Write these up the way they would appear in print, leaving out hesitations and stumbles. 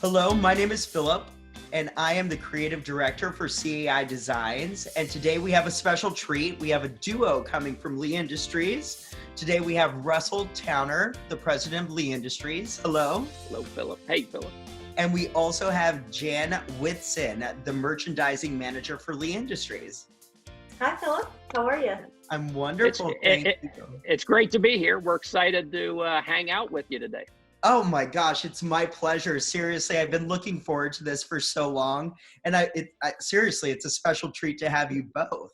Hello, my name is Philip, and I am the creative director for CAI Designs. And today we have a special treat. We have a duo coming from Lee Industries. Today we have Russell Towner, the president of Lee Industries. Hello. Hello, Philip. Hey, Philip. And we also have Jan Whitson, the merchandising manager for Lee Industries. Hi, Philip. How are you? I'm wonderful. Thank you. It's great to be here. We're excited to hang out with you today. Oh my gosh, it's my pleasure. Seriously, I've been looking forward to this for so long. And seriously, it's a special treat to have you both.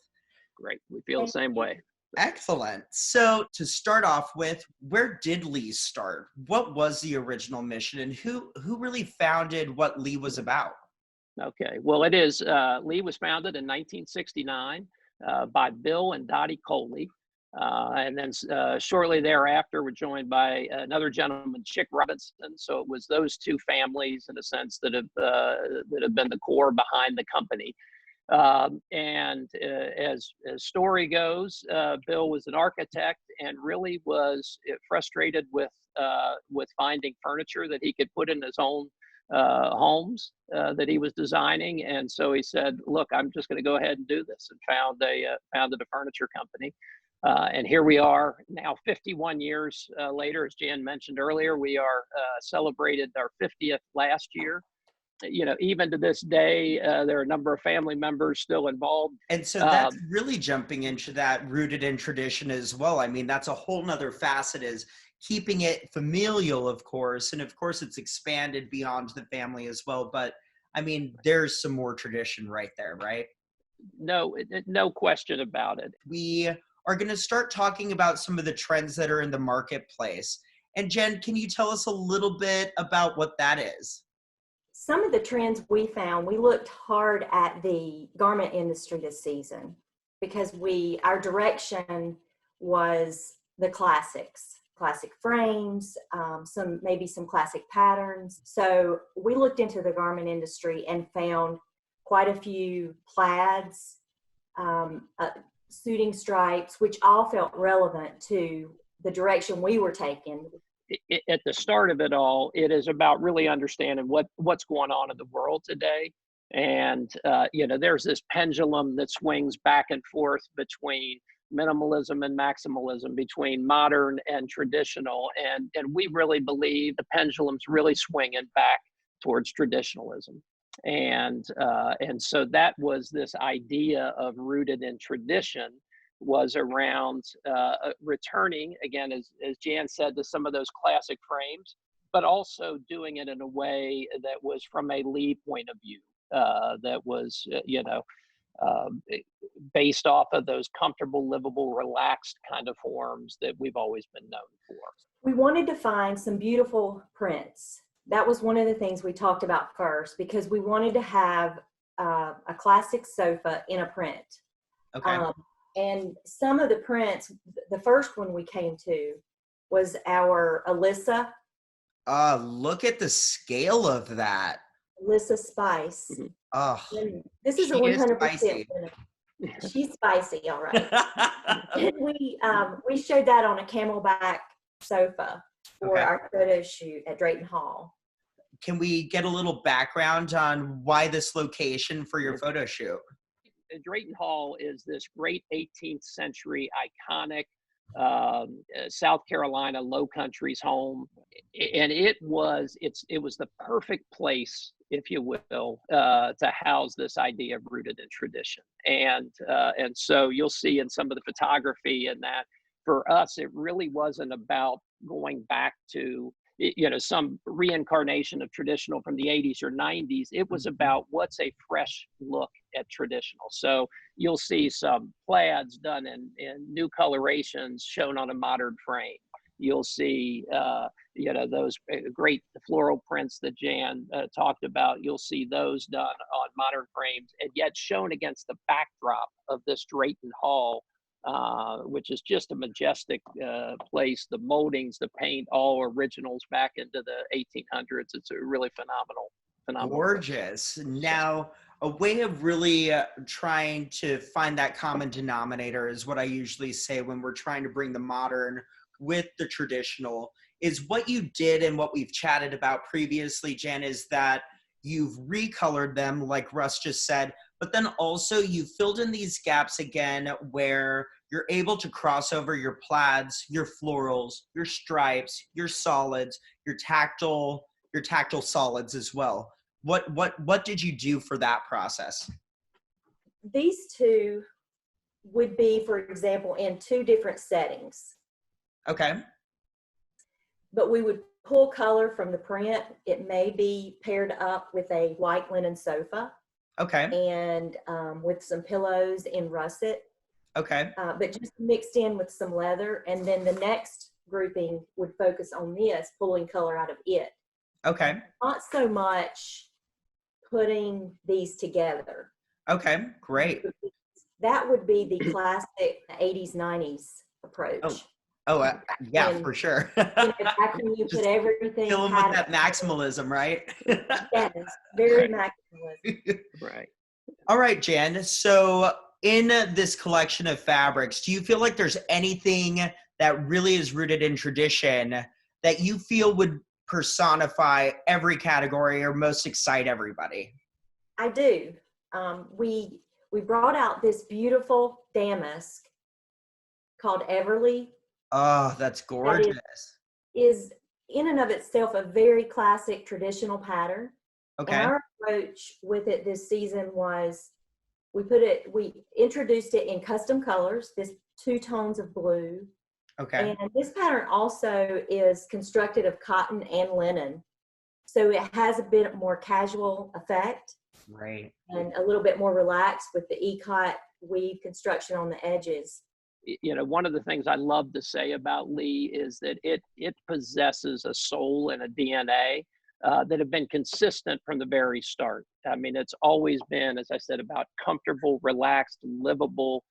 Great. We feel the same way. Excellent. So to start off with, where did Lee start? What was the original mission, and who really founded what Lee was about? Okay. Well, Lee was founded in 1969 by Bill and Dottie Coley. And then shortly thereafter, we're joined by another gentleman, Chick Robinson. So it was those two families, in a sense, that have been the core behind the company. As story goes, Bill was an architect and really was frustrated with finding furniture that he could put in his own homes that he was designing. And so he said, "Look, I'm just going to go ahead and do this," and founded a furniture company. And here we are now 51 years later. As Jan mentioned earlier, we are celebrated our 50th last year. You know, even to this day, there are a number of family members still involved. And so that's really jumping into that rooted in tradition as well. I mean, that's a whole nother facet, is keeping it familial, of course. And of course, it's expanded beyond the family as well. But I mean, there's some more tradition right there, right? No question about it. We are going to start talking about some of the trends that are in the marketplace. And Jen, can you tell us a little bit about what that is? Some of the trends we found, we looked hard at the garment industry this season because our direction was the classics, classic frames, maybe some classic patterns. So we looked into the garment industry and found quite a few plaids, suiting stripes, which all felt relevant to the direction we were taking. At the start of it all, it is about really understanding what's going on in the world today. And, there's this pendulum that swings back and forth between minimalism and maximalism, between modern and traditional. And we really believe the pendulum's really swinging back towards traditionalism. And so that was this idea of rooted in tradition, was around returning, again, as Jan said, to some of those classic frames, but also doing it in a way that was from a Lee point of view, that was, based off of those comfortable, livable, relaxed kind of forms that we've always been known for. We wanted to find some beautiful prints. That was one of the things we talked about first, because we wanted to have a classic sofa in a print. Okay. And some of the prints, the first one we came to was our Alyssa. Look at the scale of that. Alyssa Spice. Mm-hmm. Oh, this is a 100%. She's spicy, all right. And we showed that on a camelback sofa for our photo shoot at Drayton Hall. Can we get a little background on why this location for your photo shoot? Drayton Hall is this great 18th century iconic South Carolina Low Country's home, and it was the perfect place, if you will, to house this idea of rooted in tradition. And so you'll see in some of the photography in that, for us, it really wasn't about going back to some reincarnation of traditional from the 80s or 90s. It was about what's a fresh look at traditional. So you'll see some plaids done in new colorations shown on a modern frame. You'll see, those great floral prints that Jan talked about. You'll see those done on modern frames, and yet shown against the backdrop of this Drayton Hall, which is just a majestic place. The moldings, the paint, all originals back into the 1800s. It's a really phenomenal. Gorgeous. Now, a way of really trying to find that common denominator is what I usually say when we're trying to bring the modern with the traditional, is what you did and what we've chatted about previously, Jen, is that you've recolored them, like Russ just said, but then also you filled in these gaps again where you're able to cross over your plaids, your florals, your stripes, your solids, your tactile solids as well. What did you do for that process? These two would be, for example, in two different settings, Okay. but we would pull color from the print. It may be paired up with a white linen sofa Okay. and with some pillows in russet, Okay. but just mixed in with some leather. And then the next grouping would focus on this, pulling color out of it. Okay. Not so much putting these together. Okay. Great. That would be the classic 80s, 90s approach. Yeah, And, for sure. Back when you put everything. Kill 'em with that maximalism, right? Yes, very maximalist. Right. All right, Jan. So in this collection of fabrics, do you feel like there's anything that really is rooted in tradition that you feel would personify every category or most excite everybody? I do. We brought out this beautiful damask called Everly. Oh, that's gorgeous. Is in and of itself a very classic traditional pattern. Okay. And our approach with it this season was we introduced it in custom colors, this 2 tones of blue. Okay. And this pattern also is constructed of cotton and linen. So it has a bit more casual effect Right. and a little bit more relaxed with the ikat weave construction on the edges. You know, one of the things I love to say about Lee is that it possesses a soul and a DNA that have been consistent from the very start. I mean, it's always been, as I said, about comfortable, relaxed, livable.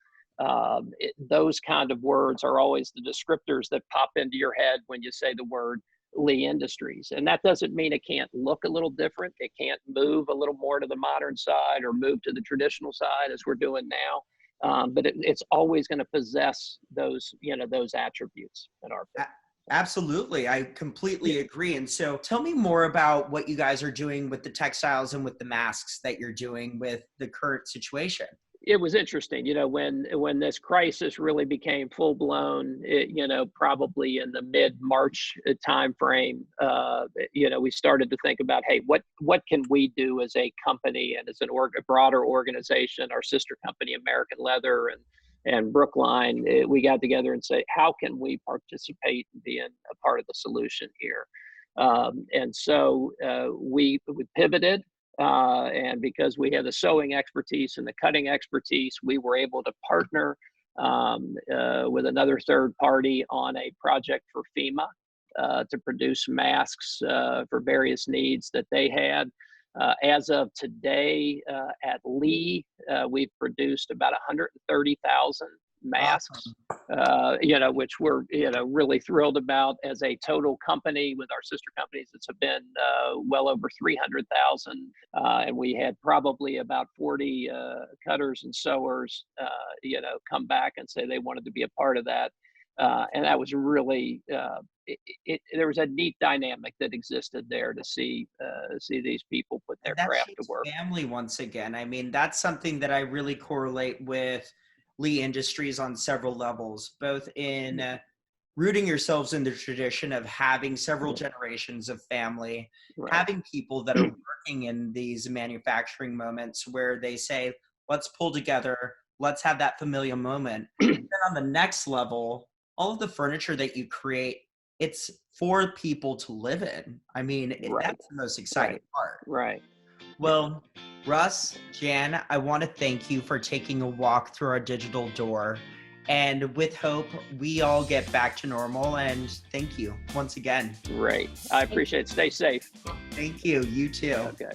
Those kind of words are always the descriptors that pop into your head when you say the word Lee Industries. And that doesn't mean it can't look a little different. It can't move a little more to the modern side or move to the traditional side as we're doing now. But it's always going to possess those, those attributes in our opinion. Absolutely. I completely agree. And so tell me more about what you guys are doing with the textiles and with the masks that you're doing with the current situation. It was interesting, when this crisis really became full blown, probably in the mid-March timeframe, we started to think about, hey, what can we do as a company and as a broader organization, our sister company, American Leather and Brookline, we got together and say, how can we participate in being a part of the solution here? And so we pivoted. And because we had the sewing expertise and the cutting expertise, we were able to partner with another third party on a project for FEMA to produce masks for various needs that they had. As of today, at Lee, we've produced about 130,000 masks, which we're, really thrilled about as a total company. With our sister companies, it's been well over 300,000. And we had probably about 40 cutters and sewers, come back and say they wanted to be a part of that. And that was really, there was a neat dynamic that existed there to see these people put their craft to work. Family once again. I mean, that's something that I really correlate with Lee Industries on several levels, both in rooting yourselves in the tradition of having several generations of family, Right. having people that are working in these manufacturing moments where they say, let's pull together, let's have that familial moment. Then on the next level, all of the furniture that you create, it's for people to live in. I mean, Right. that's the most exciting part. Right. Well, Russ, Jan, I want to thank you for taking a walk through our digital door. And with hope, we all get back to normal. And thank you once again. Great. I appreciate it. Stay safe. Thank you. You too. Okay.